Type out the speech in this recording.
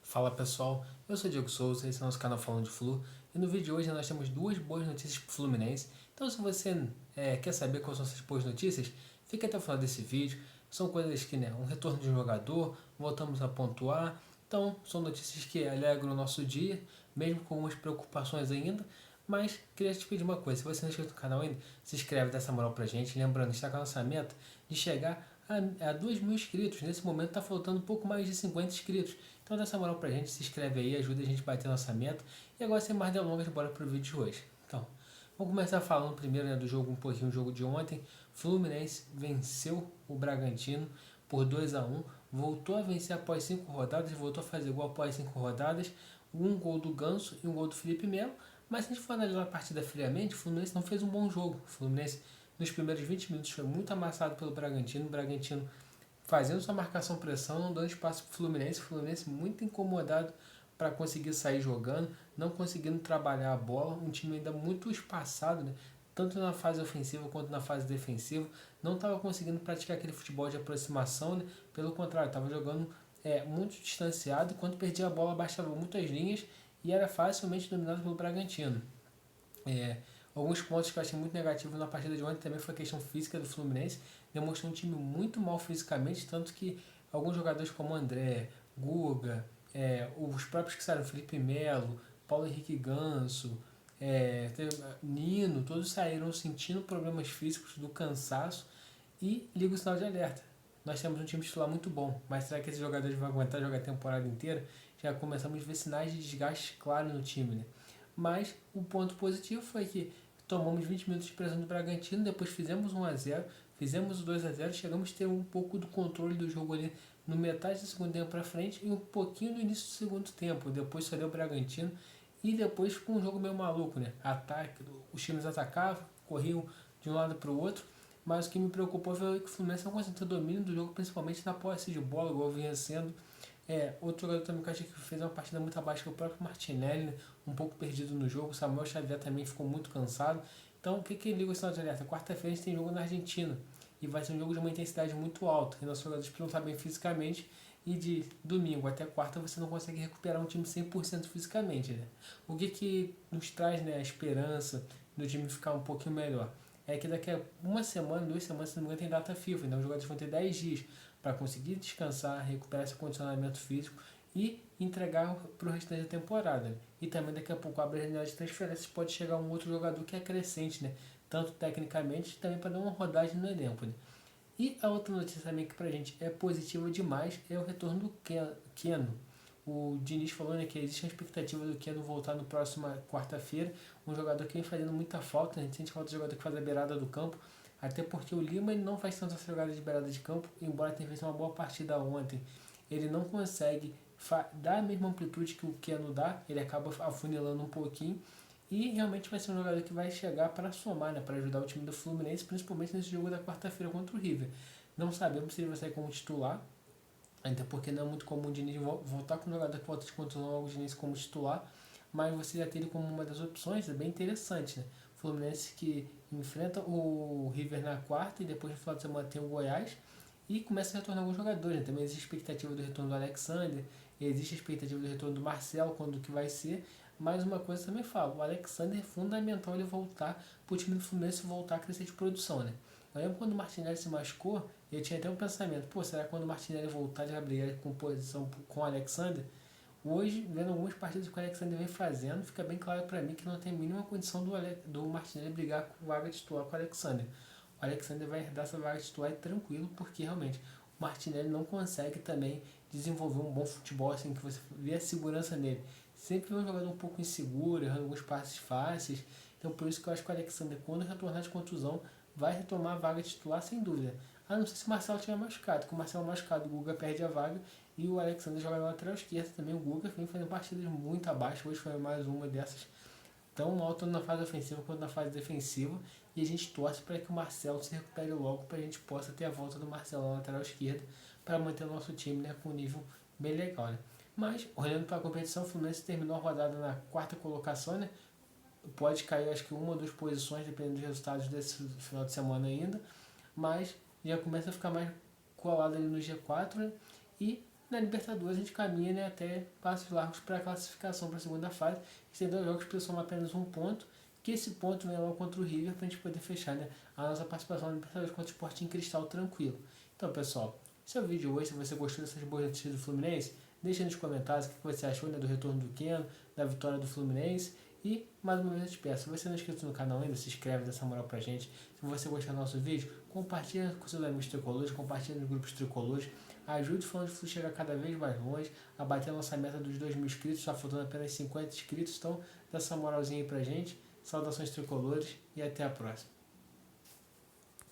Fala pessoal, eu sou o Diego Souza, esse é o nosso canal Falando de Flu e no vídeo de hoje nós temos duas boas notícias para o Fluminense. Então se você quer saber quais são essas boas notícias, fica até o final desse vídeo. São coisas que, um retorno de um jogador, voltamos a pontuar, então são notícias que alegram o nosso dia, mesmo com algumas preocupações ainda. Mas queria te pedir uma coisa, se você não é inscrito no canal ainda, se inscreve, dessa moral pra gente. Lembrando, está com a nossa meta de chegar a 2.000 inscritos. Nesse momento está faltando um pouco mais de 50 inscritos. Então dá essa moral pra gente, se inscreve aí, ajuda a gente a bater a nossa meta. E agora sem mais delongas, bora pro vídeo de hoje. Então, vamos começar falando primeiro do jogo, um pouquinho do jogo de ontem. Fluminense venceu o Bragantino por 2-1. Voltou a vencer após 5 rodadas, voltou a fazer gol após 5 rodadas. Um gol do Ganso e um gol do Felipe Melo. Mas se a gente for analisar a partida friamente, o Fluminense não fez um bom jogo. O Fluminense, nos primeiros 20 minutos, foi muito amassado pelo Bragantino. O Bragantino fazendo sua marcação-pressão, não dando espaço para o Fluminense muito incomodado para conseguir sair jogando, não conseguindo trabalhar a bola, um time ainda muito espaçado, né? Tanto na fase ofensiva quanto na fase defensiva, não estava conseguindo praticar aquele futebol de aproximação, né? Pelo contrário, estava jogando muito distanciado, quando perdia a bola baixava muitas linhas e era facilmente dominado pelo Bragantino. Alguns pontos que eu achei muito negativos na partida de ontem também foi a questão física do Fluminense. Demonstrou um time muito mal fisicamente, tanto que alguns jogadores como André, Guga, os próprios que saíram, Felipe Melo, Paulo Henrique Ganso, Nino, todos saíram sentindo problemas físicos do cansaço e liga o sinal de alerta. Nós temos um time titular muito bom, mas será que esses jogadores vão aguentar jogar a temporada inteira? Já começamos a ver sinais de desgaste claro no time, né? Mas o ponto positivo foi que tomamos 20 minutos de pressão do Bragantino, depois fizemos 1-0, fizemos o 2-0, chegamos a ter um pouco do controle do jogo ali no metade do segundo tempo para frente e um pouquinho no início do segundo tempo. Depois só deu o Bragantino e depois ficou um jogo meio maluco, né? Ataque, os times atacavam, corriam de um lado para o outro, mas o que me preocupou foi que o Fluminense não conseguiu ter domínio do jogo, principalmente na posse de bola, igual vinha sendo. Outro jogador também que eu achei que fez uma partida muito abaixo que o próprio Martinelli, né? Um pouco perdido no jogo. O Samuel Xavier também ficou muito cansado. Então, o que liga o sinal de alerta? Quarta-feira a gente tem jogo na Argentina e vai ser um jogo de uma intensidade muito alta. E nossos jogadores precisam estar bem fisicamente e de domingo até quarta você não consegue recuperar um time 100% fisicamente. Né? O que nos traz, né, a esperança do time ficar um pouquinho melhor? É que daqui a uma semana, 2 semanas, se não me engano, tem data FIFA. Então os jogadores vão ter 10 dias para conseguir descansar, recuperar esse condicionamento físico e entregar para o restante da temporada. Né? E também daqui a pouco abre a janela de transferências, pode chegar um outro jogador que é crescente, né? Tanto tecnicamente, também para dar uma rodagem no elenco. Né? E a outra notícia também que pra gente é positiva demais é o retorno do Keno. O Diniz falou, né, que existe a expectativa do Keno voltar no próximo quarta-feira, um jogador que vem fazendo muita falta, a gente sente falta de jogador que faz a beirada do campo, até porque o Lima ele não faz tanta jogada de beirada de campo, embora tenha feito uma boa partida ontem, ele não consegue dar a mesma amplitude que o Keno dá, ele acaba afunilando um pouquinho, e realmente vai ser um jogador que vai chegar para somar, né, para ajudar o time do Fluminense, principalmente nesse jogo da quarta-feira contra o River. Não sabemos se ele vai sair como titular, até porque não é muito comum o Diniz voltar com um jogador que volta de contusão logo o Diniz como titular, mas você já tem ele como uma das opções, é bem interessante, né? Fluminense que enfrenta o River na quarta e depois no final de semana tem o Goiás e começa a retornar alguns jogadores, né? Também existe a expectativa do retorno do Alexander, existe a expectativa do retorno do Marcelo, quando que vai ser. Mais uma coisa também falo, o Alexander é fundamental ele voltar para o time do Fluminense voltar a crescer de produção, né? Eu lembro quando o Martinelli se machucou, eu tinha até um pensamento, pô, será que quando o Martinelli voltar de brigar com posição com o Alexander? Hoje, vendo algumas partidas que o Alexander vem fazendo, fica bem claro para mim que não tem a mínima condição do Martinelli brigar com vaga titular com o Alexander. O Alexander vai herdar essa vaga titular tranquilo, porque realmente o Martinelli não consegue também desenvolver um bom futebol, assim, que você vê a segurança nele. Sempre vê um jogador um pouco inseguro, errando alguns passes fáceis. Então por isso que eu acho que o Alexander, quando retornar de contusão, vai retomar a vaga titular sem dúvida. A não ser se o Marcelo tiver machucado. Com o Marcelo machucado, o Guga perde a vaga e o Alexander joga na lateral esquerda também. O Guga vem fazendo partidas muito abaixo. Hoje foi mais uma dessas tão alta na fase ofensiva quanto na fase defensiva. E a gente torce para que o Marcelo se recupere logo para a gente possa ter a volta do Marcelo na lateral esquerda para manter o nosso time, né, com um nível bem legal. Né? Mas, olhando para a competição, o Fluminense terminou a rodada na quarta colocação, né? Pode cair acho que uma ou duas posições, dependendo dos resultados desse final de semana ainda, mas já começa a ficar mais colado ali no G4, né? E Na Libertadores a gente caminha, né, até passos largos para a classificação para a segunda fase. Tem 2 jogos que somam apenas 1 ponto, que esse ponto vem logo contra o River para a gente poder fechar, né, a nossa participação na Libertadores contra o Sporting Cristal tranquilo. Então, pessoal, esse é o vídeo de hoje. Se você gostou dessas boas notícias do Fluminense, deixa nos comentários o que você achou, né, do retorno do Keno, da vitória do Fluminense. E, mais uma vez, eu te peço, se você não é inscrito no canal ainda, se inscreve, dessa moral pra gente. Se você gostar do nosso vídeo, compartilha com seus amigos tricolores, compartilha nos grupos tricolores. Ajude o Falando de Flu a chegar cada vez mais longe, a bater a nossa meta dos 2.000 inscritos, está faltando apenas 50 inscritos. Então, dá essa moralzinha aí pra gente. Saudações tricolores e até a próxima.